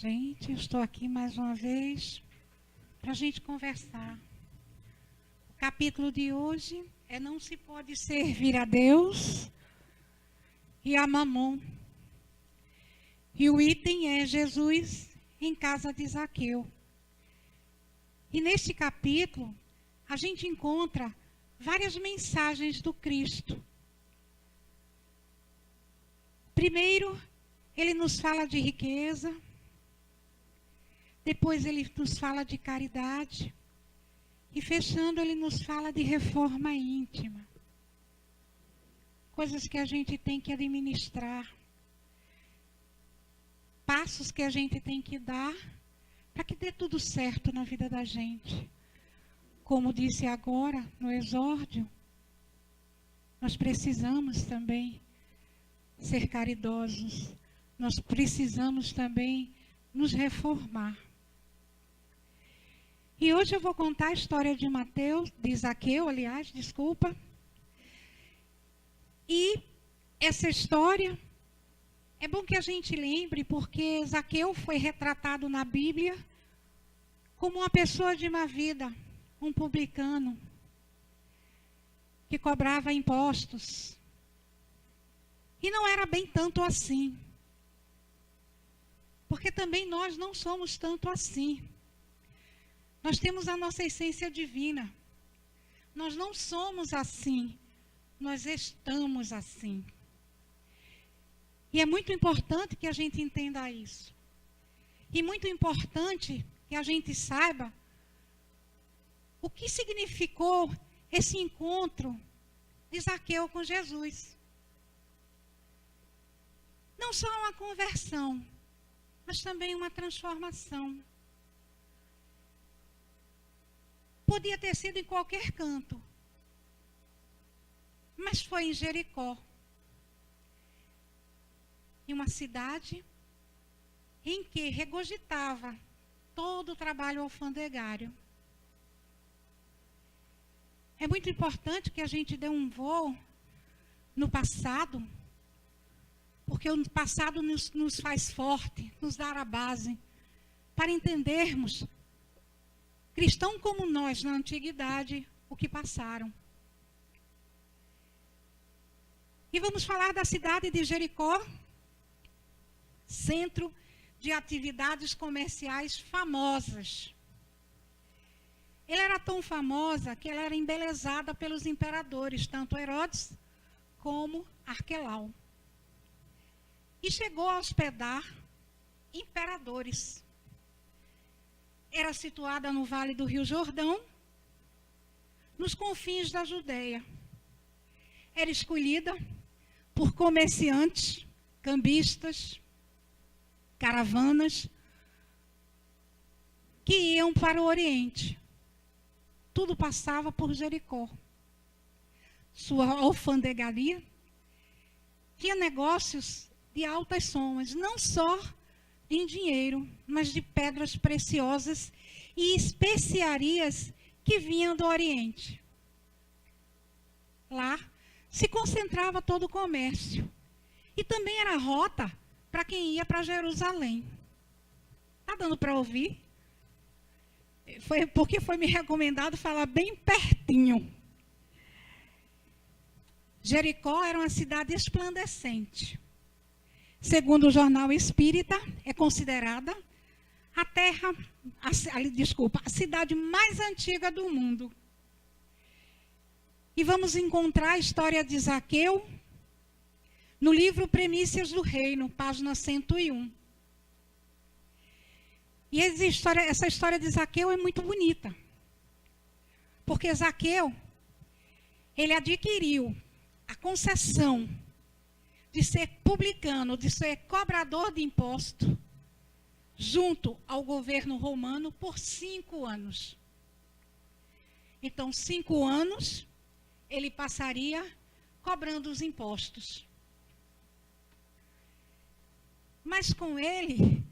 Gente, eu estou aqui mais uma vez para a gente conversar. O capítulo de hoje é Não se pode servir a Deus e a Mamon. E o item é Jesus em casa de Zaqueu. E neste capítulo, a gente encontra várias mensagens do Cristo. Primeiro, ele nos fala de riqueza. Depois ele nos fala de caridade. E fechando, ele nos fala de reforma íntima. Coisas que a gente tem que administrar. Passos que a gente tem que dar para que dê tudo certo na vida da gente. Como disse agora no exórdio, nós precisamos também ser caridosos. Nós precisamos também nos reformar. E hoje eu vou contar a história de Zaqueu, desculpa. E essa história, é bom que a gente lembre, porque Zaqueu foi retratado na Bíblia como uma pessoa de má vida, um publicano, que cobrava impostos. E não era bem tanto assim. Porque também nós não somos tanto assim. Nós temos a nossa essência divina. Nós não somos assim. Nós estamos assim. E é muito importante que a gente entenda isso. E muito importante que a gente saiba o que significou esse encontro de Zaqueu com Jesus. Não só uma conversão, mas também uma transformação. Podia ter sido em qualquer canto, mas foi em Jericó. Em uma cidade em que regurgitava todo o trabalho alfandegário. É muito importante que a gente dê um voo no passado, porque o passado nos faz forte, nos dá a base, para entendermos, cristãos como nós na antiguidade, o que passaram. E vamos falar da cidade de Jericó, centro de atividades comerciais famosas. Ela era tão famosa que ela era embelezada pelos imperadores, tanto Herodes como Arquelau. E chegou a hospedar imperadores. Era situada no vale do Rio Jordão, nos confins da Judeia. Era escolhida por comerciantes, cambistas, caravanas, que iam para o Oriente. Tudo passava por Jericó. Sua alfandegaria tinha negócios de altas somas, não só em dinheiro, mas de pedras preciosas e especiarias que vinham do Oriente. Lá se concentrava todo o comércio. E também era rota para quem ia para Jerusalém. Está dando para ouvir? Porque foi me recomendado falar bem pertinho. Jericó era uma cidade resplandecente. Segundo o Jornal Espírita, é considerada a cidade mais antiga do mundo. E vamos encontrar a história de Zaqueu no livro Primícias do Reino, página 101. E essa história de Zaqueu é muito bonita. Porque Zaqueu, ele adquiriu a concessão de ser publicano, de ser cobrador de imposto, junto ao governo romano por 5 anos. Então, 5 anos, ele passaria cobrando os impostos. Mas com ele,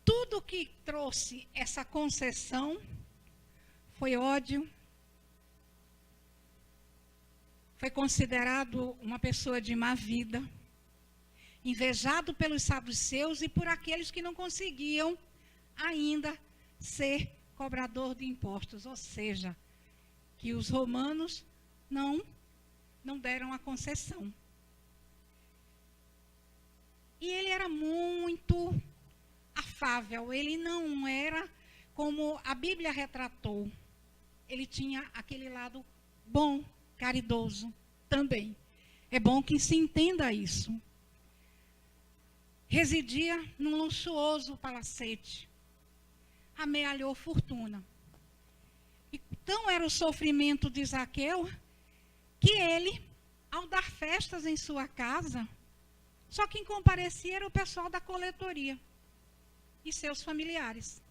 tudo que trouxe essa concessão foi ódio, foi considerado uma pessoa de má vida, invejado pelos saduceus e por aqueles que não conseguiam ainda ser cobrador de impostos, ou seja, que os romanos não deram a concessão. E ele era muito afável, ele não era como a Bíblia retratou. Ele tinha aquele lado bom, caridoso também. É bom que se entenda isso. Residia num luxuoso palacete. Amealhou fortuna. E tão era o sofrimento de Zaqueu que ele, ao dar festas em sua casa, só quem comparecia era o pessoal da coletoria e seus familiares.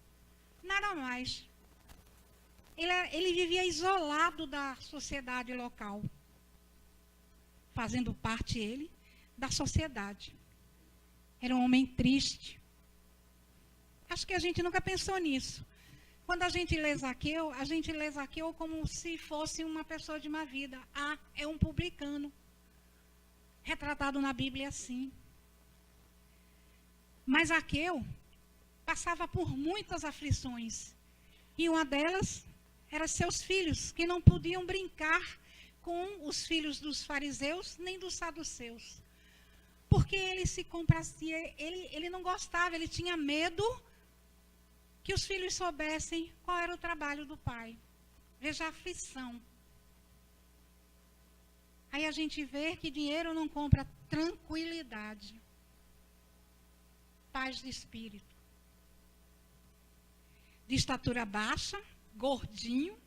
Nada mais. Ele vivia isolado da sociedade local, fazendo parte ele da sociedade. Era um homem triste. Acho que a gente nunca pensou nisso. Quando a gente lê Zaqueu como se fosse uma pessoa de má vida. Ah, é um publicano. Retratado na Bíblia assim. Mas Zaqueu passava por muitas aflições. E uma delas era seus filhos, que não podiam brincar com os filhos dos fariseus nem dos saduceus. Porque ele se comprazia, ele não gostava, ele tinha medo que os filhos soubessem qual era o trabalho do pai. Veja a aflição. Aí a gente vê que dinheiro não compra tranquilidade, paz de espírito. De estatura baixa, gordinho,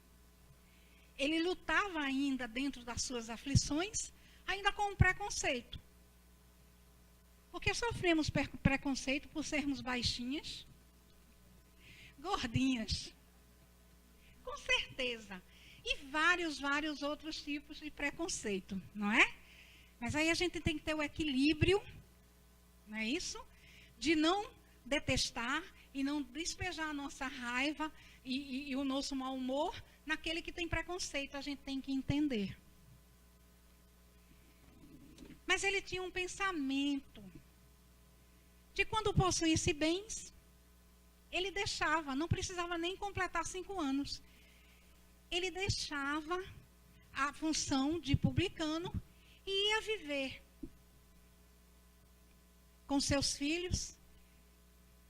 ele lutava ainda dentro das suas aflições, ainda com um preconceito. Porque sofremos preconceito por sermos baixinhas, gordinhas. Com certeza. E vários outros tipos de preconceito, não é? Mas aí a gente tem que ter o equilíbrio, não é isso? De não detestar e não despejar a nossa raiva e o nosso mau humor naquele que tem preconceito. A gente tem que entender. Mas ele tinha um pensamento de quando possuísse bens, ele deixava, não precisava nem completar 5 anos. Ele deixava a função de publicano e ia viver com seus filhos.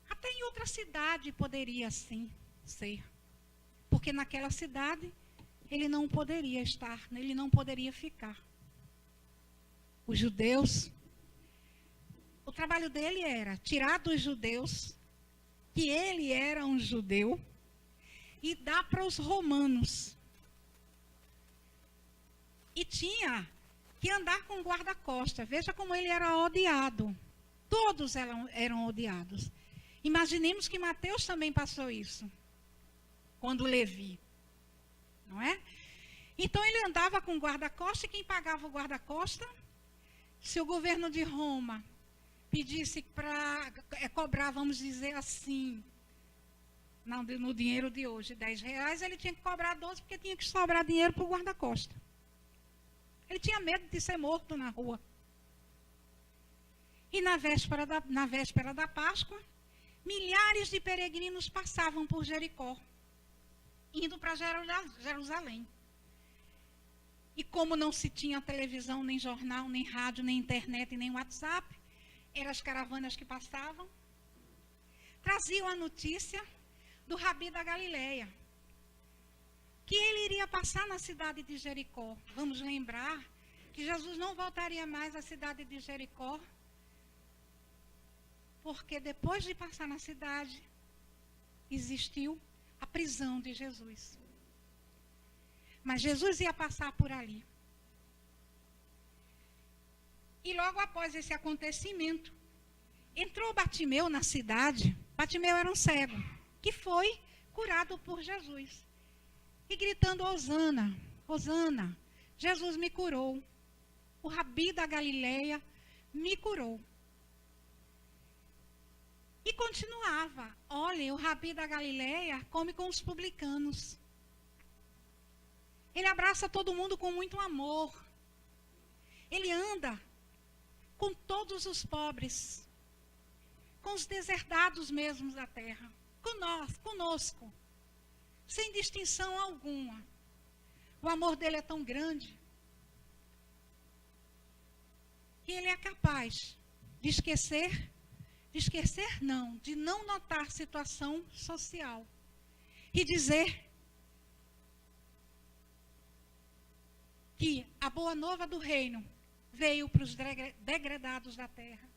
Até em outra cidade poderia assim ser. Porque naquela cidade ele não poderia estar, ele não poderia ficar. Os judeus, o trabalho dele era tirar dos judeus que ele era um judeu e dar para os romanos. E tinha que andar com guarda-costas. Veja como ele era odiado. Todos eram odiados. Imaginemos que Mateus também passou isso, quando Levi, não é? Então ele andava com guarda-costas, e quem pagava o guarda-costas? Se o governo de Roma pedisse para cobrar, vamos dizer assim, no dinheiro de hoje, R$10, ele tinha que cobrar 12, porque tinha que sobrar dinheiro para o guarda-costas. Ele tinha medo de ser morto na rua. E na véspera da Páscoa, milhares de peregrinos passavam por Jericó, indo para Jerusalém. E como não se tinha televisão, nem jornal, nem rádio, nem internet, nem WhatsApp, eram as caravanas que passavam, traziam a notícia do Rabi da Galileia, que ele iria passar na cidade de Jericó. Vamos lembrar que Jesus não voltaria mais à cidade de Jericó, porque depois de passar na cidade, existiu a prisão de Jesus. Mas Jesus ia passar por ali. E logo após esse acontecimento, entrou Bartimeu na cidade. Bartimeu era um cego, que foi curado por Jesus. E gritando, Hosana, Hosana, Jesus me curou. O Rabi da Galileia me curou. E continuava, olhem, o Rabi da Galileia come com os publicanos. Ele abraça todo mundo com muito amor. Ele anda com todos os pobres, com os deserdados mesmos da terra, conosco, sem distinção alguma. O amor dele é tão grande que ele é capaz de de não notar situação social e dizer que a boa nova do reino veio para os degradados da terra.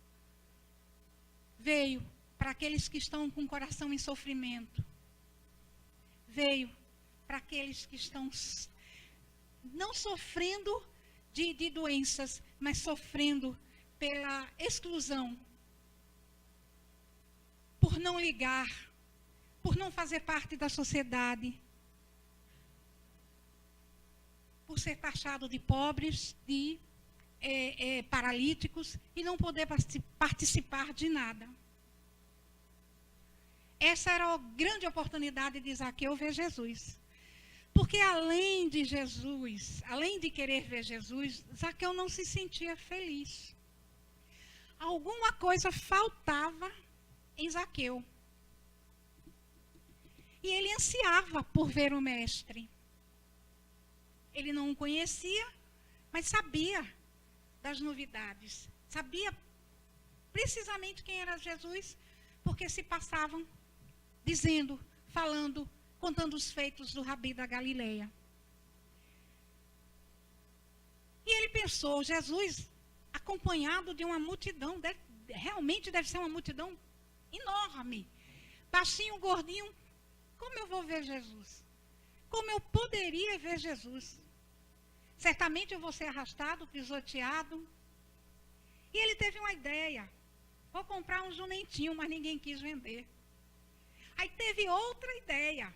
Veio para aqueles que estão com o coração em sofrimento. Veio para aqueles que estão não sofrendo de doenças, mas sofrendo pela exclusão. Por não ligar, por não fazer parte da sociedade. Por ser taxado de pobres, de paralíticos e não poder participar de nada. Essa era a grande oportunidade de Zaqueu ver Jesus. Porque além de Jesus, além de querer ver Jesus, Zaqueu não se sentia feliz. Alguma coisa faltava em Zaqueu. E ele ansiava por ver o mestre. Ele não o conhecia, mas sabia das novidades. Sabia precisamente quem era Jesus, porque se passavam dizendo, falando, contando os feitos do Rabi da Galileia. E ele pensou, Jesus, acompanhado de uma multidão, realmente deve ser uma multidão enorme. Baixinho, gordinho, como eu vou ver Jesus? Como eu poderia ver Jesus? Certamente eu vou ser arrastado, pisoteado. E ele teve uma ideia. Vou comprar um jumentinho, mas ninguém quis vender. Aí teve outra ideia.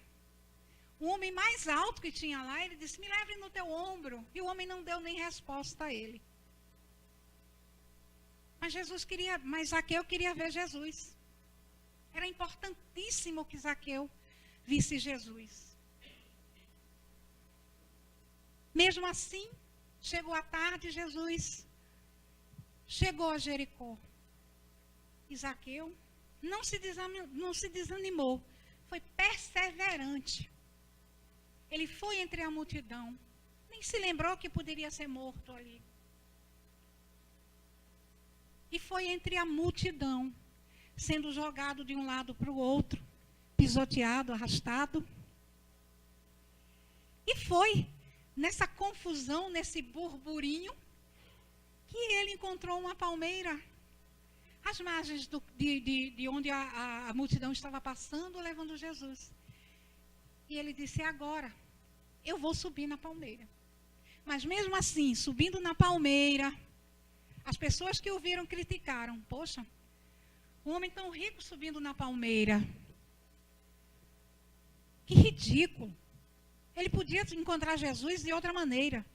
O homem mais alto que tinha lá, ele disse, me leve no teu ombro. E o homem não deu nem resposta a ele. Mas Zaqueu queria ver Jesus. Era importantíssimo que Zaqueu visse Jesus. Mesmo assim, chegou a tarde, Jesus chegou a Jericó. E Zaqueu não se desanimou, foi perseverante. Ele foi entre a multidão, nem se lembrou que poderia ser morto ali. E foi entre a multidão, sendo jogado de um lado para o outro, pisoteado, arrastado. E foi nessa confusão, nesse burburinho, que ele encontrou uma palmeira, às margens de onde a multidão estava passando, levando Jesus. E ele disse, agora, eu vou subir na palmeira. Mas mesmo assim, subindo na palmeira, as pessoas que o viram criticaram. Poxa, um homem tão rico subindo na palmeira. Que ridículo. Ele podia encontrar Jesus de outra maneira.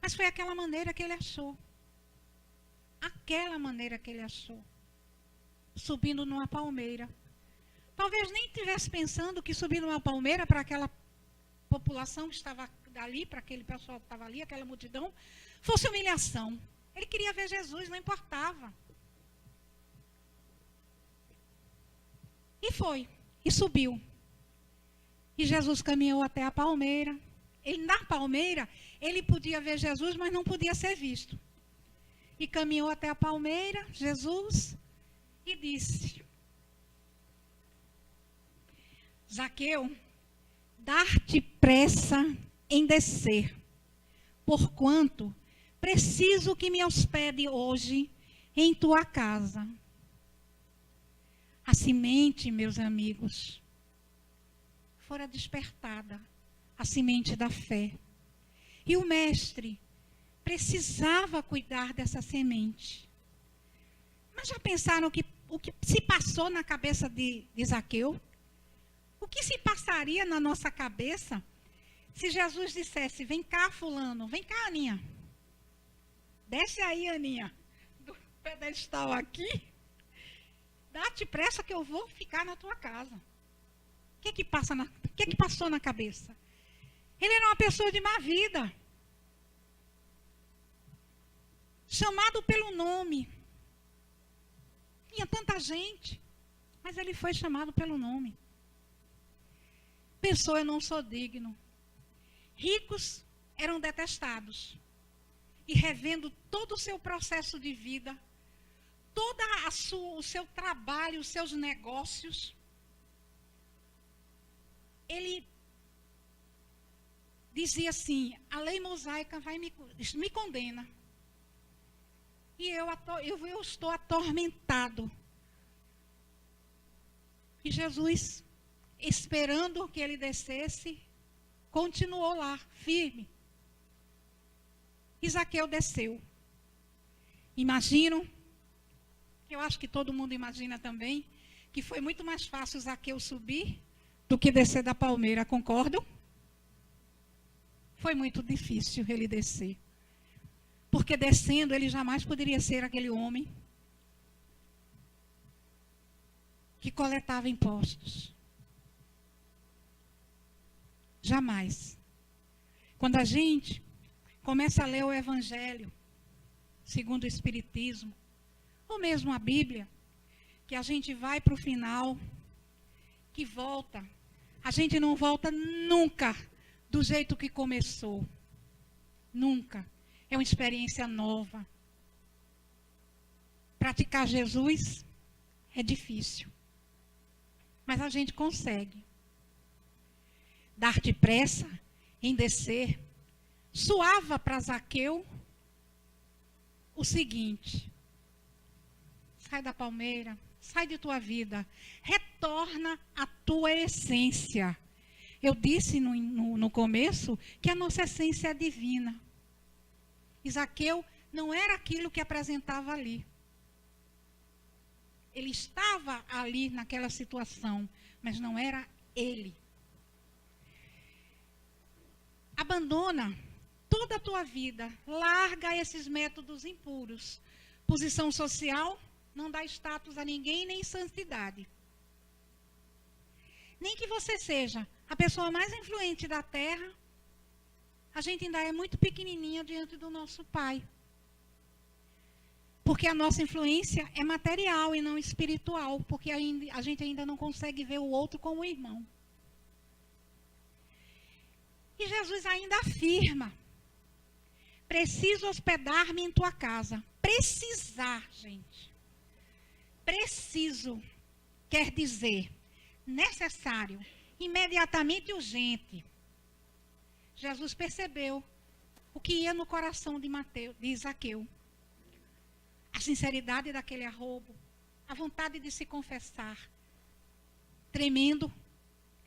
Mas foi aquela maneira que ele achou. Aquela maneira que ele achou. Subindo numa palmeira. Talvez nem estivesse pensando que subir numa palmeira para aquela população que estava ali, para aquele pessoal que estava ali, aquela multidão, fosse humilhação. Ele queria ver Jesus, não importava. E foi, e subiu. E Jesus caminhou até a palmeira. Na palmeira, ele podia ver Jesus, mas não podia ser visto. E caminhou até a palmeira, Jesus, e disse, Zaqueu, dar-te pressa em descer, porquanto preciso que me hospede hoje em tua casa. A semente, meus amigos, fora despertada, a semente da fé. E o mestre precisava cuidar dessa semente. Mas já pensaram o que se passou na cabeça de Zaqueu? O que se passaria na nossa cabeça se Jesus dissesse, vem cá fulano, vem cá Aninha. Desce aí Aninha, do pedestal aqui. Dá-te pressa que eu vou ficar na tua casa. O que passou na cabeça? Ele era uma pessoa de má vida. chamado pelo nome. Tinha tanta gente, mas ele foi chamado pelo nome. Pensou, eu não sou digno. Ricos eram detestados. E revendo todo o seu processo de vida, todo o seu trabalho, os seus negócios, ele dizia assim, a lei mosaica me condena. E eu estou atormentado. E Jesus, esperando que ele descesse, continuou lá, firme. E Zaqueu desceu. Imagino, que eu acho que todo mundo imagina também, que foi muito mais fácil Zaqueu subir do que descer da palmeira, concordam? Foi muito difícil ele descer. Porque descendo, ele jamais poderia ser aquele homem que coletava impostos. Jamais. Quando a gente começa a ler o Evangelho, segundo o Espiritismo, ou mesmo a Bíblia, que a gente vai para o final, que volta, a gente não volta nunca do jeito que começou. Nunca. É uma experiência nova. Praticar Jesus é difícil. Mas a gente consegue. Dar depressa em descer. Soava para Zaqueu o seguinte: sai da palmeira, sai de tua vida, retorna à tua essência. Eu disse no começo que a nossa essência é divina. E Zaqueu não era aquilo que apresentava ali. Ele estava ali naquela situação, mas não era ele. Abandona toda a tua vida, larga esses métodos impuros. Posição social não dá status a ninguém, nem santidade. Nem que você seja a pessoa mais influente da terra, a gente ainda é muito pequenininha diante do nosso Pai. Porque a nossa influência é material e não espiritual, porque a gente ainda não consegue ver o outro como irmão. E Jesus ainda afirma: preciso hospedar-me em tua casa. Precisar, gente. Preciso quer dizer necessário, imediatamente urgente. Jesus percebeu o que ia no coração de Zaqueu. A sinceridade daquele arrobo, a vontade de se confessar. Tremendo,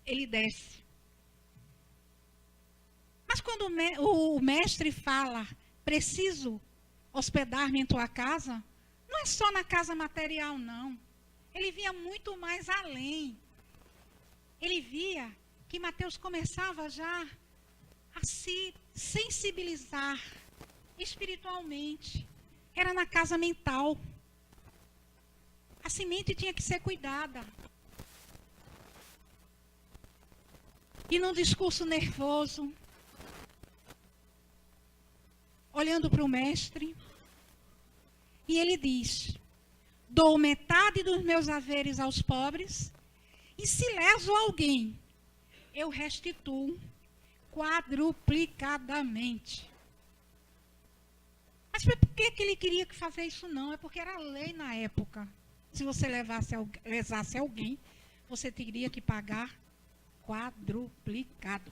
ele desce. Mas quando o mestre fala, preciso hospedar-me em tua casa, não é só na casa material, não. Ele via muito mais além. Ele via que Mateus começava já a se sensibilizar espiritualmente. Era na casa mental. A semente tinha que ser cuidada. E num discurso nervoso, olhando para o mestre, e ele diz: dou metade dos meus haveres aos pobres, e se leso alguém, eu restituo quadruplicadamente. Mas por que ele queria fazer isso? Não, é porque era lei na época. Se você lesasse alguém, você teria que pagar quadruplicado.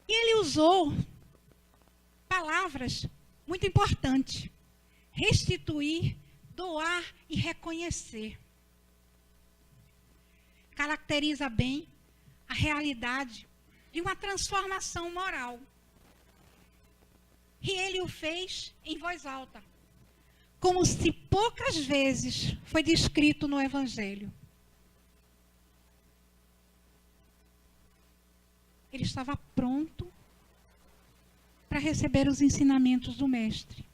E ele usou palavras muito importantes: restituir, doar e reconhecer. Caracteriza bem a realidade de uma transformação moral. E ele o fez em voz alta, como se poucas vezes foi descrito no Evangelho. Ele estava pronto para receber os ensinamentos do mestre.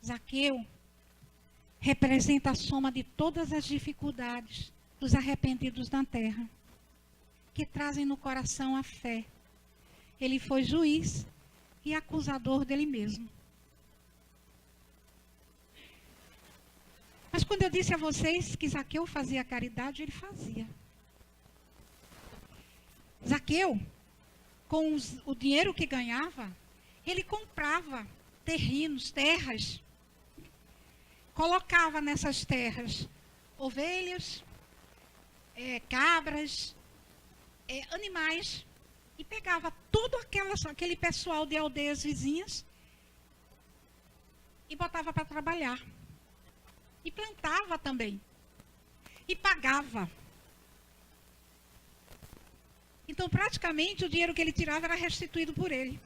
Zaqueu representa a soma de todas as dificuldades dos arrependidos na terra, que trazem no coração a fé. Ele foi juiz e acusador dele mesmo. Mas quando eu disse a vocês que Zaqueu fazia caridade, ele fazia. Zaqueu, com o dinheiro que ganhava, ele comprava terrenos, terras, colocava nessas terras ovelhas, cabras, animais, e pegava todo aquele pessoal de aldeias vizinhas e botava para trabalhar. E plantava também. E pagava. Então, praticamente, o dinheiro que ele tirava era restituído por ele.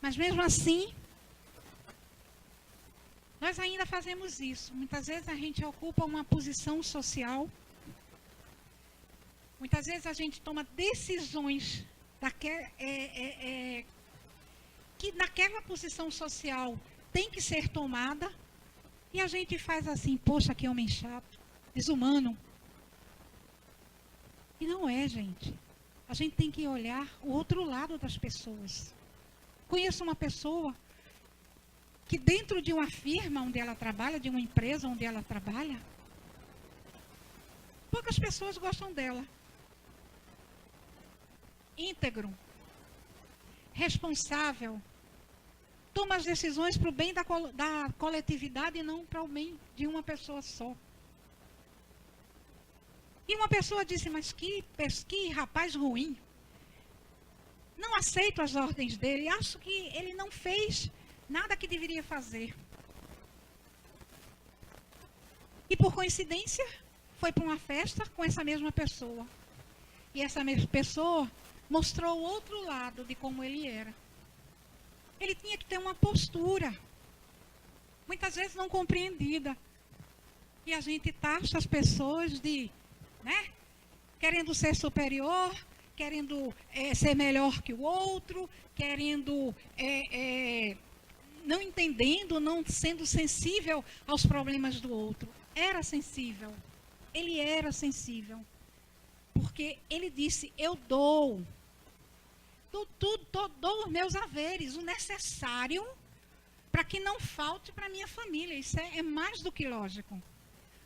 Mas, mesmo assim, nós ainda fazemos isso. Muitas vezes a gente ocupa uma posição social. Muitas vezes a gente toma decisões que naquela posição social tem que ser tomada. E a gente faz assim, poxa, que homem chato, desumano. E não é, gente. A gente tem que olhar o outro lado das pessoas. Conheço uma pessoa que dentro de uma firma onde ela trabalha, de uma empresa onde ela trabalha, poucas pessoas gostam dela. Íntegro, responsável, toma as decisões para o bem da coletividade e não para o bem de uma pessoa só. E uma pessoa disse, mas que rapaz ruim. Não aceito as ordens dele, acho que ele não fez nada que deveria fazer. E por coincidência, foi para uma festa com essa mesma pessoa. E essa mesma pessoa mostrou o outro lado de como ele era. Ele tinha que ter uma postura, muitas vezes não compreendida. E a gente taxa as pessoas de, querendo ser superior, querendo ser melhor que o outro, querendo, não entendendo, não sendo sensível aos problemas do outro. Era sensível, ele era sensível, porque ele disse, eu dou os meus haveres, o necessário para que não falte para a minha família. Isso é mais do que lógico.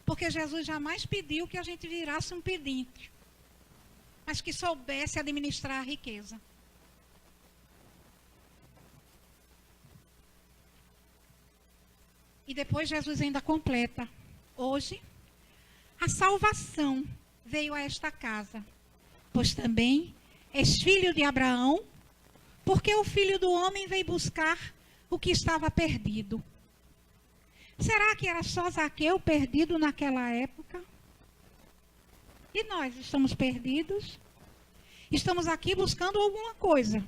Porque Jesus jamais pediu que a gente virasse um pedinte, mas que soubesse administrar a riqueza. E depois Jesus ainda completa. Hoje, a salvação veio a esta casa, pois também és filho de Abraão, porque o Filho do Homem veio buscar o que estava perdido. Será que era só Zaqueu perdido naquela época? E nós estamos perdidos? Estamos aqui buscando alguma coisa.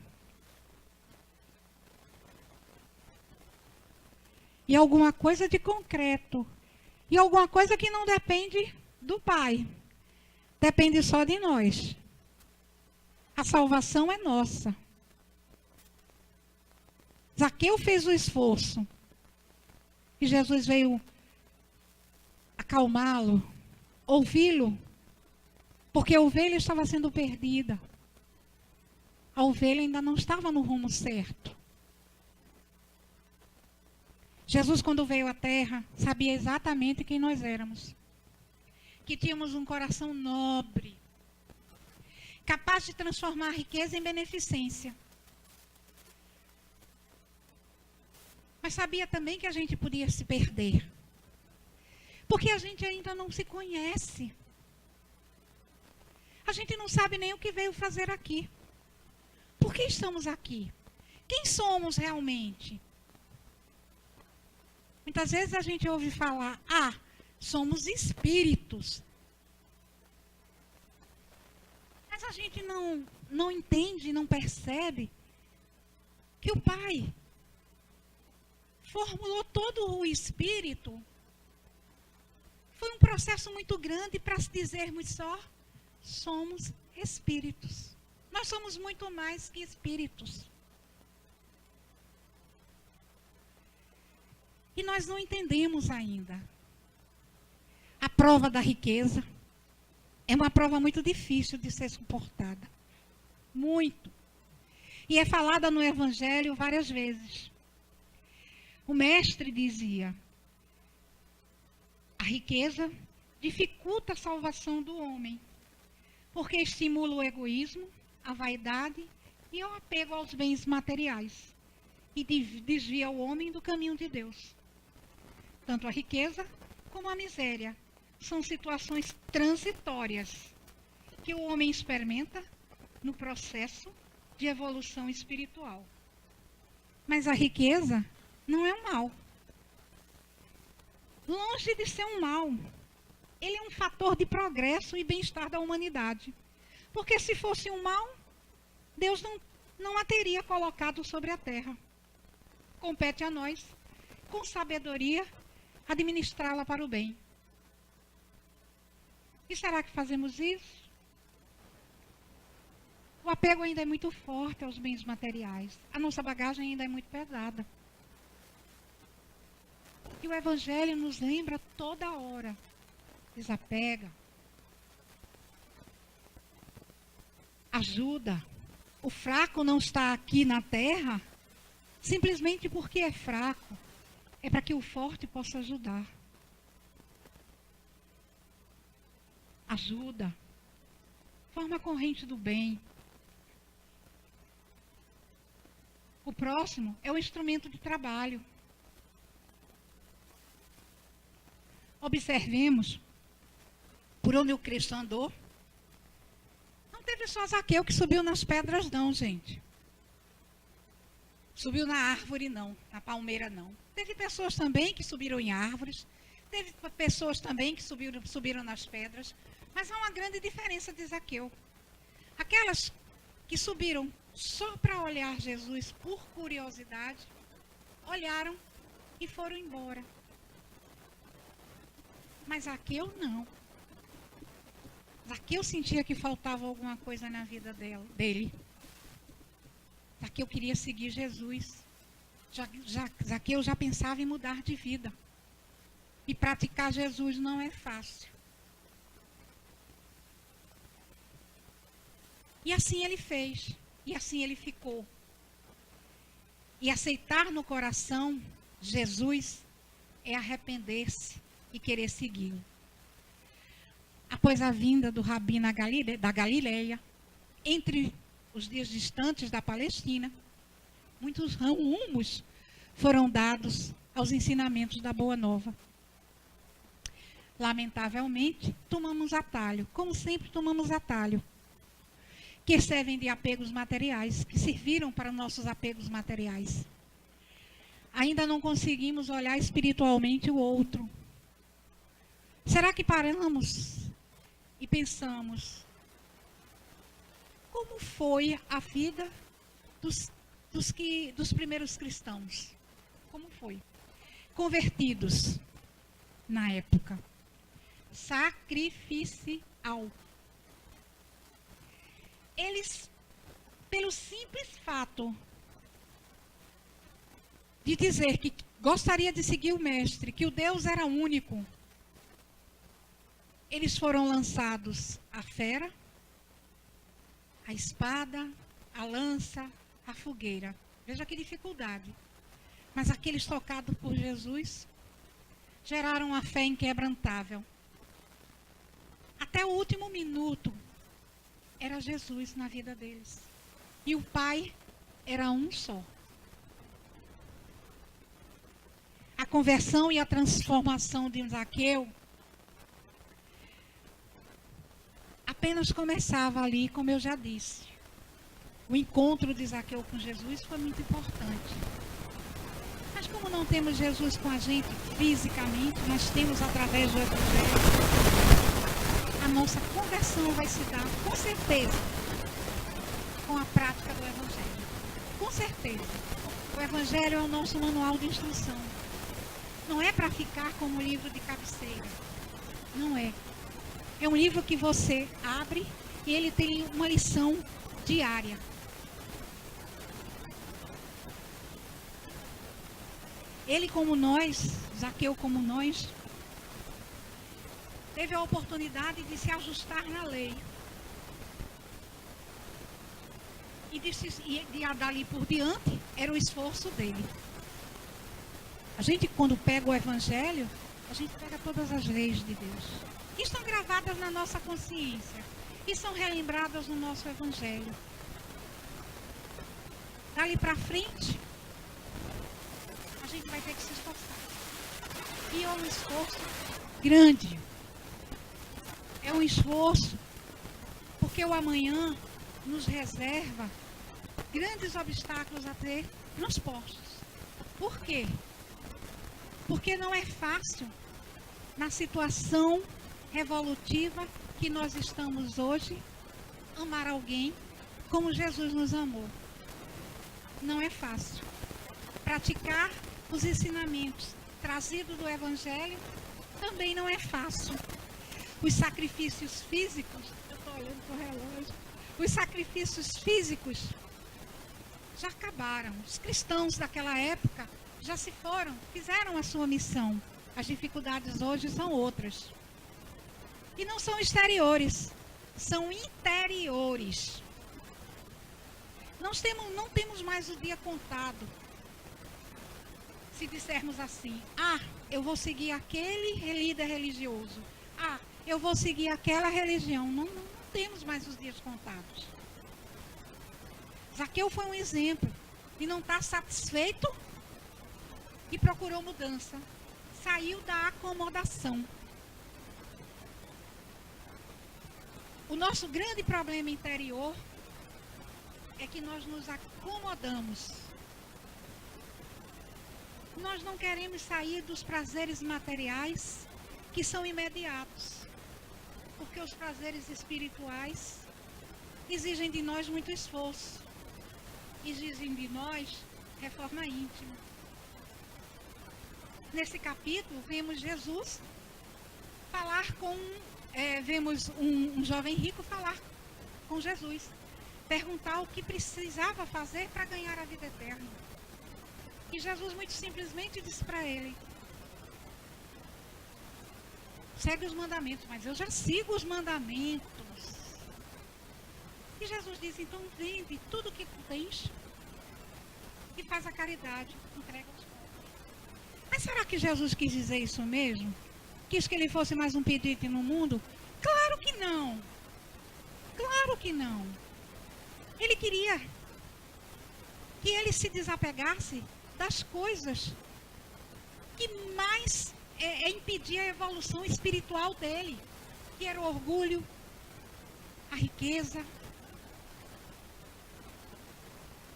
E alguma coisa de concreto. E alguma coisa que não depende do Pai. Depende só de nós. A salvação é nossa. Zaqueu fez o esforço. E Jesus veio acalmá-lo, ouvi-lo, porque a ovelha estava sendo perdida. A ovelha ainda não estava no rumo certo. Jesus, quando veio à terra, sabia exatamente quem nós éramos. Que tínhamos um coração nobre, capaz de transformar a riqueza em beneficência. Mas sabia também que a gente podia se perder. Porque a gente ainda não se conhece. A gente não sabe nem o que veio fazer aqui. Por que estamos aqui? Quem somos realmente? Muitas vezes a gente ouve falar, somos espíritos. Mas a gente não entende, não percebe que o Pai formulou todo o espírito. Foi um processo muito grande para se dizermos só, somos espíritos. Nós somos muito mais que espíritos. E nós não entendemos ainda. A prova da riqueza é uma prova muito difícil de ser suportada. Muito. E é falada no Evangelho várias vezes. O mestre dizia: a riqueza dificulta a salvação do homem, porque estimula o egoísmo, a vaidade e o apego aos bens materiais, e desvia o homem do caminho de Deus. Tanto a riqueza como a miséria são situações transitórias que o homem experimenta no processo de evolução espiritual. Mas a riqueza não é um mal. Longe de ser um mal. Ele é um fator de progresso e bem-estar da humanidade. Porque se fosse um mal, Deus não a teria colocado sobre a terra. Compete a nós, com sabedoria, administrá-la para o bem. E será que fazemos isso? O apego ainda é muito forte aos bens materiais. A nossa bagagem ainda é muito pesada. E o Evangelho nos lembra toda hora: desapega, ajuda. O fraco não está aqui na terra simplesmente porque é fraco. É para que o forte possa ajudar. Ajuda. Forma a corrente do bem. O próximo é o instrumento de trabalho. Observemos por onde o Cristo andou. Não teve só Zaqueu que subiu nas pedras, não, gente. Subiu na árvore, não. Na palmeira, não. Teve pessoas também que subiram em árvores. Teve pessoas também que subiram nas pedras. Mas há uma grande diferença de Zaqueu. Aquelas que subiram só para olhar Jesus por curiosidade, olharam e foram embora. Mas Zaqueu não. Zaqueu sentia que faltava alguma coisa na vida dele. Zaqueu queria seguir Jesus. Zaqueu já pensava em mudar de vida. E praticar Jesus não é fácil. E assim ele fez. E assim ele ficou. E aceitar no coração Jesus é arrepender-se e querer segui-lo. Após a vinda do Rabi da Galileia, entre os dias distantes da Palestina, muitos rumos foram dados aos ensinamentos da Boa Nova. Lamentavelmente, tomamos atalho, como sempre tomamos atalho, que servem de apegos materiais, que serviram para nossos apegos materiais. Ainda não conseguimos olhar espiritualmente o outro. Será que paramos e pensamos: como foi a vida dos primeiros cristãos? Como foi? Convertidos na época. Sacrificial. Eles, pelo simples fato de dizer que gostaria de seguir o mestre, que o Deus era único, eles foram lançados à fera, à espada, à lança, à fogueira. Veja que dificuldade. Mas aqueles tocados por Jesus geraram uma fé inquebrantável. Até o último minuto era Jesus na vida deles. E o Pai era um só. A conversão e a transformação de Zaqueu apenas começava ali, como eu já disse. O encontro de Zaqueu com Jesus foi muito importante. Mas como não temos Jesus com a gente fisicamente, nós temos através do Evangelho, a nossa conversão vai se dar, com certeza, com a prática do Evangelho. Com certeza. O Evangelho é o nosso manual de instrução. Não é para ficar como livro de cabeceira. Não é. É um livro que você abre e ele tem uma lição diária. Ele como nós, Zaqueu como nós, teve a oportunidade de se ajustar na lei. e dali por diante era o esforço dele. A gente, quando pega o Evangelho, a gente pega todas as leis de Deus. Que estão gravadas na nossa consciência e são relembradas no nosso Evangelho. Dali para frente, a gente vai ter que se esforçar. E é um esforço grande. É um esforço porque o amanhã nos reserva grandes obstáculos a ter transpostos. Por quê? Porque não é fácil, na situação revolutiva que nós estamos hoje, amar alguém como Jesus nos amou. Não é fácil. Praticar os ensinamentos trazidos do Evangelho também não é fácil. Os sacrifícios físicos, eu estou olhando para o relógio, os sacrifícios físicos já acabaram. Os cristãos daquela época já se foram, fizeram a sua missão. As dificuldades hoje são outras. E não são exteriores, são interiores. Não temos mais o dia contado. Se dissermos assim, eu vou seguir aquele líder religioso. Eu vou seguir aquela religião. Não temos mais os dias contados. Zaqueu foi um exemplo de não estar satisfeito e procurou mudança. Saiu da acomodação. O nosso grande problema interior é que nós nos acomodamos. Nós não queremos sair dos prazeres materiais que são imediatos. Porque os prazeres espirituais exigem de nós muito esforço. Exigem de nós reforma íntima. Nesse capítulo, vemos Jesus falar vemos um jovem rico falar com Jesus. Perguntar o que precisava fazer para ganhar a vida eterna. E Jesus muito simplesmente disse para ele: segue os mandamentos. Mas eu já sigo os mandamentos. E Jesus disse: então vende tudo o que tu tens e faz a caridade, entrega aos pobres. Mas será que Jesus quis dizer isso mesmo? Quis que ele fosse mais um pedinte no mundo? Claro que não. Claro que não. Ele queria que ele se desapegasse das coisas que mais impedia a evolução espiritual dele, que era o orgulho, a riqueza,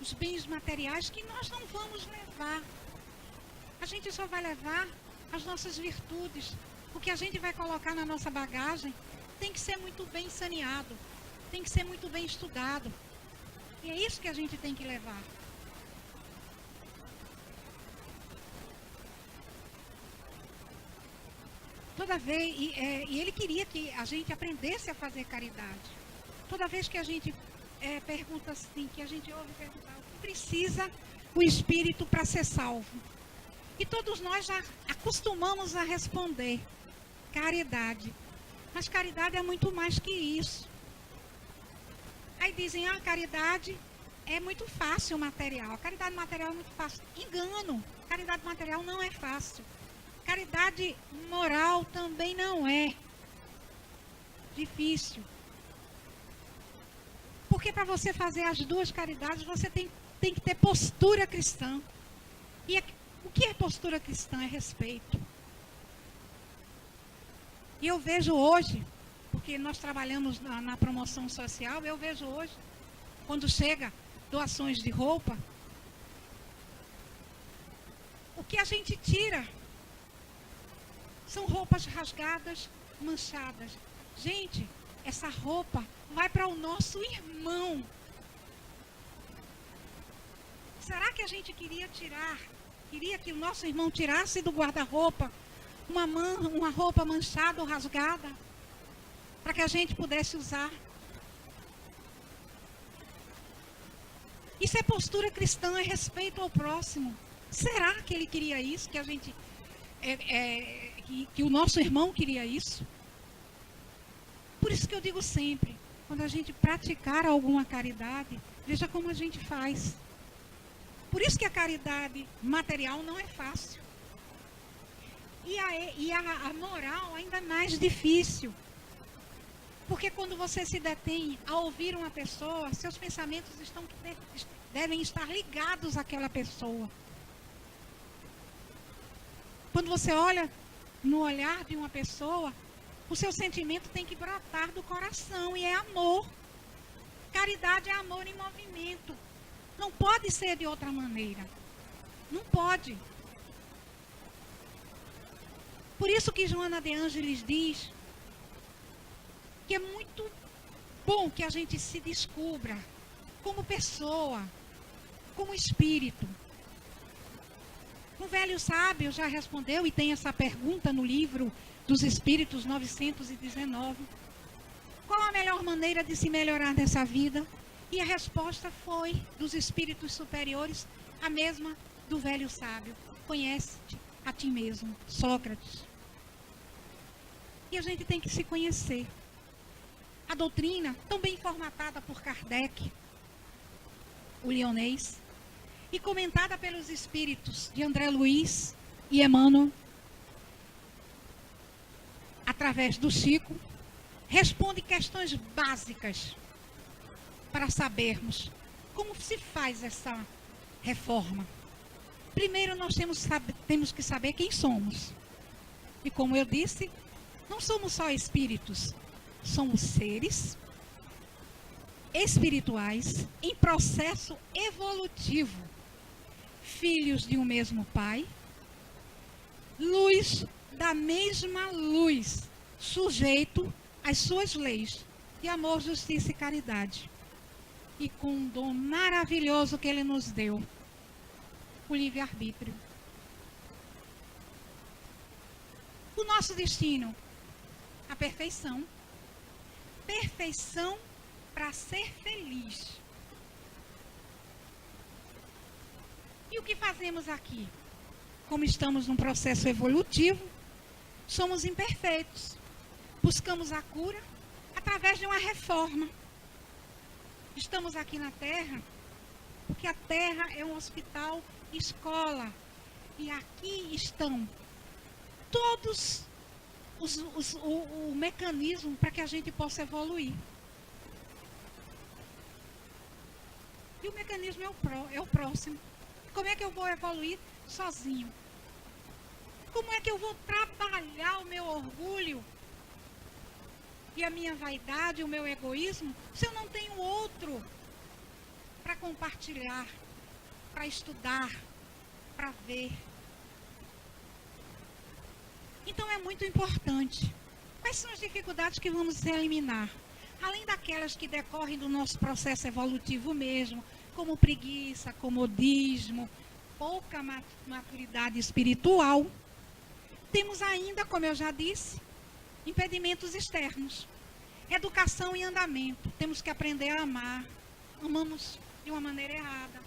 os bens materiais que nós não vamos levar. A gente só vai levar as nossas virtudes. O que a gente vai colocar na nossa bagagem tem que ser muito bem saneado, tem que ser muito bem estudado. E é isso que a gente tem que levar. Toda vez, e ele queria que a gente aprendesse a fazer caridade. Toda vez que a gente pergunta assim, que a gente ouve perguntar, o que precisa o Espírito para ser salvo? E todos nós já acostumamos a responder: caridade. Mas caridade é muito mais que isso. Aí dizem, a caridade é muito fácil material. A caridade material é muito fácil. Engano. Caridade material não é fácil. Caridade moral também não é difícil. Porque para você fazer as duas caridades, você tem que ter postura cristã. E o que é postura cristã? É respeito. E eu vejo hoje, porque nós trabalhamos na promoção social, eu vejo hoje, quando chega doações de roupa, o que a gente tira são roupas rasgadas, manchadas. Gente, essa roupa vai para o nosso irmão. Será que a gente queria que o nosso irmão tirasse do guarda-roupa uma roupa manchada ou rasgada, para que a gente pudesse usar? Isso é postura cristã, é respeito ao próximo. Será que ele queria isso? Que a gente que o nosso irmão queria isso? Por isso que eu digo sempre, quando a gente praticar alguma caridade, Veja como a gente faz. Por isso que a caridade material não é fácil. E a moral ainda é mais difícil. Porque quando você se detém a ouvir uma pessoa, seus pensamentos devem estar ligados àquela pessoa. Quando você olha no olhar de uma pessoa, o seu sentimento tem que brotar do coração, e é amor. Caridade é amor em movimento. Não pode ser de outra maneira. Não pode. Por isso que Joana de Ângeles diz que é muito bom que a gente se descubra como pessoa, como espírito. O velho sábio já respondeu, e tem essa pergunta no livro dos Espíritos 919. Qual a melhor maneira de se melhorar nessa vida? E a resposta foi, dos espíritos superiores, a mesma do velho sábio. Conhece-te a ti mesmo, Sócrates. E a gente tem que se conhecer. A doutrina, tão bem formatada por Kardec, o lionês, e comentada pelos espíritos de André Luiz e Emmanuel, através do Chico, responde questões básicas para sabermos como se faz essa reforma. Primeiro, nós temos que saber quem somos. E como eu disse, não somos só espíritos, somos seres espirituais em processo evolutivo, filhos de um mesmo Pai, luz da mesma luz, sujeito às suas leis de amor, justiça e caridade. E com um dom maravilhoso que Ele nos deu, o livre-arbítrio. O nosso destino, a perfeição. Perfeição para ser feliz. E o que fazemos aqui? Como estamos num processo evolutivo, somos imperfeitos. Buscamos a cura através de uma reforma. Estamos aqui na Terra, porque a Terra é um hospital escola. E aqui estão todos o mecanismo para que a gente possa evoluir. E o mecanismo é o próximo. Como é que eu vou evoluir sozinho? Como é que eu vou trabalhar o meu orgulho e a minha vaidade, o meu egoísmo, se eu não tenho outro para compartilhar, para estudar, para ver? Então é muito importante. Quais são as dificuldades que vamos eliminar? Além daquelas que decorrem do nosso processo evolutivo mesmo, como preguiça, comodismo, pouca maturidade espiritual, temos ainda, como eu já disse, impedimentos externos. Educação e andamento. Temos que aprender a amar. Amamos de uma maneira errada.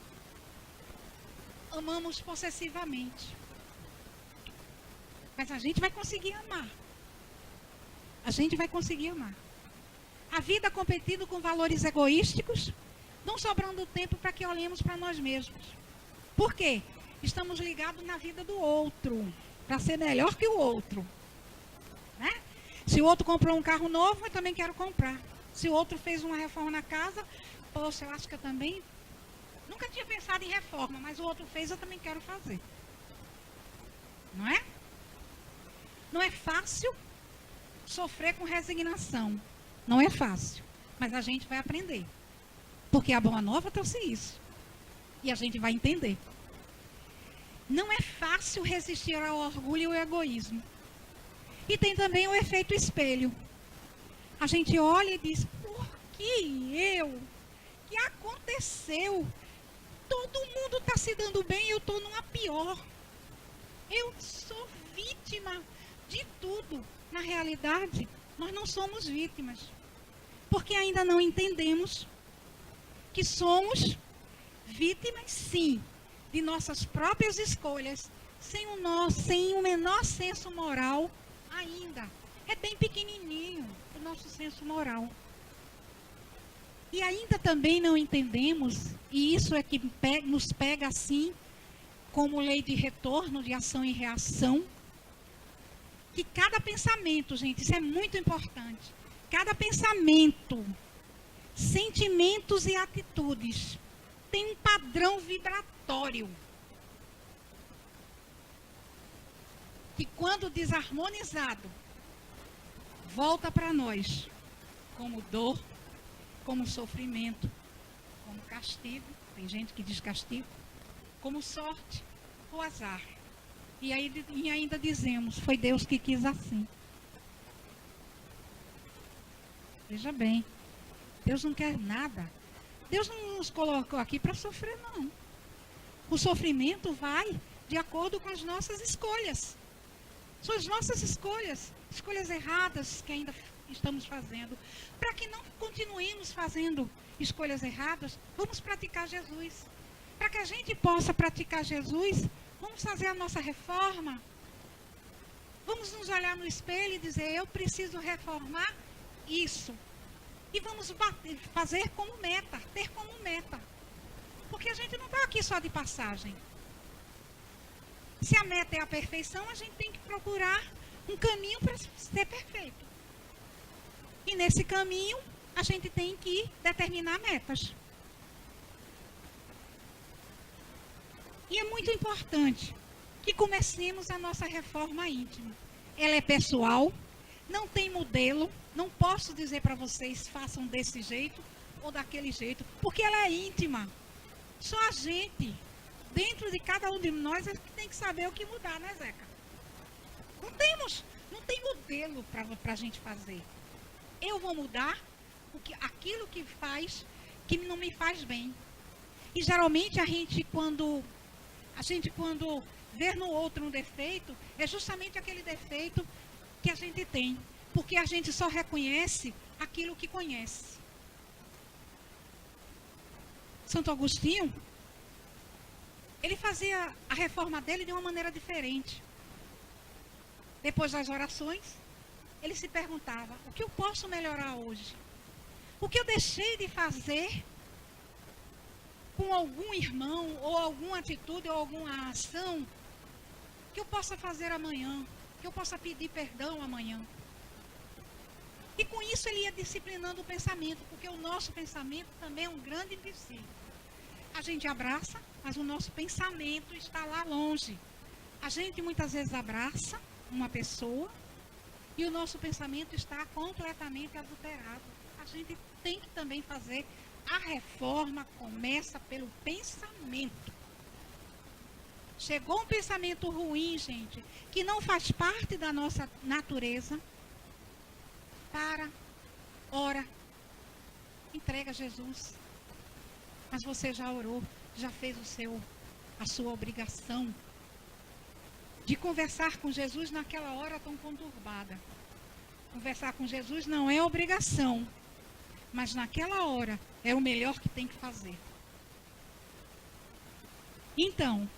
Amamos possessivamente. Mas a gente vai conseguir amar. A gente vai conseguir amar. A vida competindo com valores egoísticos, não sobrando tempo para que olhemos para nós mesmos. Por quê? Estamos ligados na vida do outro, para ser melhor que o outro. Né? Se o outro comprou um carro novo, eu também quero comprar. Se o outro fez uma reforma na casa, poxa, eu acho que eu também nunca tinha pensado em reforma, mas o outro fez, eu também quero fazer. Não é? Não é fácil sofrer com resignação. Não é fácil, mas a gente vai aprender. Porque a Boa Nova trouxe isso. E a gente vai entender. Não é fácil resistir ao orgulho e ao egoísmo. E tem também o efeito espelho. A gente olha e diz, por que eu? O que aconteceu? Todo mundo está se dando bem e eu estou numa pior. Eu sou vítima de tudo. Na realidade, nós não somos vítimas. Porque ainda não entendemos que somos vítimas, sim, de nossas próprias escolhas, sem o menor senso moral ainda. É bem pequenininho o nosso senso moral. E ainda também não entendemos, e isso é que nos pega assim, como lei de retorno, de ação e reação, que cada pensamento, gente, isso é muito importante, cada pensamento, sentimentos e atitudes tem um padrão vibratório, que quando desarmonizado, volta para nós como dor, como sofrimento, como castigo, tem gente que diz castigo, como sorte ou azar. E ainda dizemos, foi Deus que quis assim. Veja bem, Deus não quer nada. Deus não nos colocou aqui para sofrer, não. O sofrimento vai de acordo com as nossas escolhas. São as nossas escolhas erradas que ainda estamos fazendo. Para que não continuemos fazendo escolhas erradas, vamos praticar Jesus. Para que a gente possa praticar Jesus, vamos fazer a nossa reforma. Vamos nos olhar no espelho e dizer, eu preciso reformar isso. E vamos fazer como meta, ter como meta. Porque a gente não está aqui só de passagem. Se a meta é a perfeição, a gente tem que procurar um caminho para ser perfeito. E nesse caminho, a gente tem que determinar metas. E é muito importante que comecemos a nossa reforma íntima. Ela é pessoal, não tem modelo, não posso dizer para vocês, façam desse jeito ou daquele jeito, porque ela é íntima. Só a gente, dentro de cada um de nós, é que tem que saber o que mudar, né, Zeca? Não tem modelo para a gente fazer. Eu vou mudar aquilo que não me faz bem. E geralmente a gente quando vê no outro um defeito, é justamente aquele defeito que a gente tem. Porque a gente só reconhece aquilo que conhece. Santo Agostinho, ele fazia a reforma dele de uma maneira diferente. Depois das orações, ele se perguntava, o que eu posso melhorar hoje? O que eu deixei de fazer com algum irmão, ou alguma atitude, ou alguma ação, que eu possa fazer amanhã, que eu possa pedir perdão amanhã. E com isso ele ia disciplinando o pensamento, porque o nosso pensamento também é um grande empecilho. A gente abraça, mas o nosso pensamento está lá longe. A gente muitas vezes abraça uma pessoa e o nosso pensamento está completamente adulterado. A gente tem que também fazer a reforma, começa pelo pensamento. Chegou um pensamento ruim, gente, que não faz parte da nossa natureza. Ora, entrega a Jesus. Mas você já orou, já fez a sua obrigação de conversar com Jesus naquela hora tão conturbada. Conversar com Jesus não é obrigação, mas naquela hora é o melhor que tem que fazer. Então,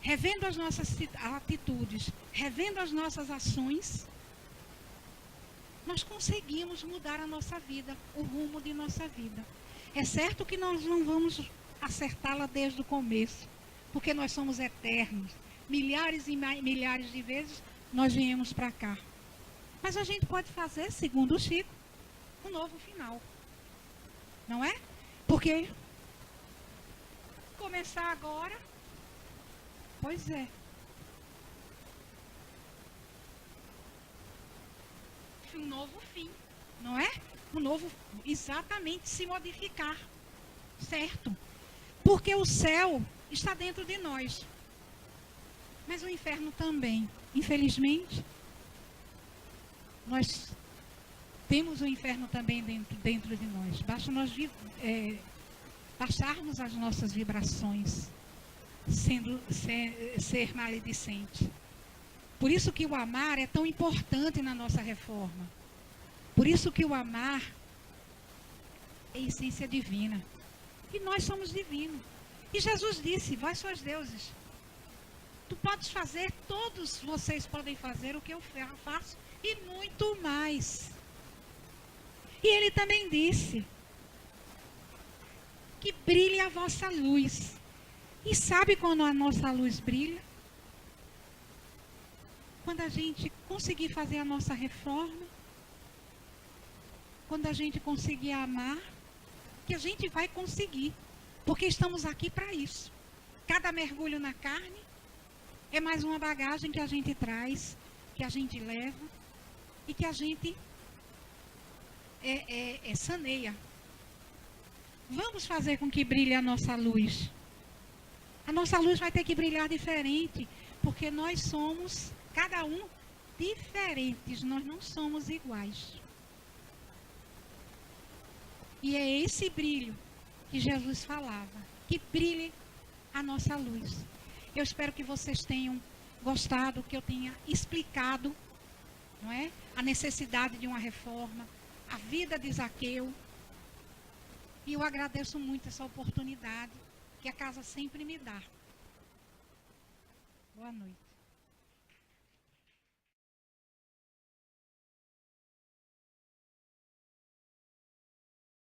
revendo as nossas atitudes, revendo as nossas ações, nós conseguimos mudar a nossa vida, o rumo de nossa vida. É certo que nós não vamos acertá-la desde o começo, porque nós somos eternos. Milhares e milhares de vezes nós viemos para cá. Mas a gente pode fazer, segundo o Chico, um novo final. Não é? Porque começar agora, pois é. Um novo fim, não é? Um novo, exatamente, se modificar, certo? Porque o céu está dentro de nós, mas o inferno também. Infelizmente, nós temos o inferno também dentro de nós. Basta nós baixarmos as nossas vibrações, ser maledicente. Por isso que o amar é tão importante na nossa reforma. Por isso que o amar é essência divina. E nós somos divinos. E Jesus disse, vós sois deuses. Tu podes fazer, todos vocês podem fazer o que eu faço e muito mais. E ele também disse que brilhe a vossa luz. E sabe quando a nossa luz brilha? Quando a gente conseguir fazer a nossa reforma, quando a gente conseguir amar, que a gente vai conseguir, porque estamos aqui para isso. Cada mergulho na carne é mais uma bagagem que a gente traz, que a gente leva e que a gente saneia. Vamos fazer com que brilhe a nossa luz. A nossa luz vai ter que brilhar diferente, porque nós somos, cada um, diferentes, nós não somos iguais. E é esse brilho que Jesus falava, que brilhe a nossa luz. Eu espero que vocês tenham gostado, que eu tenha explicado, não é? A necessidade de uma reforma, a vida de Zaqueu. E eu agradeço muito essa oportunidade que a casa sempre me dá. Boa noite.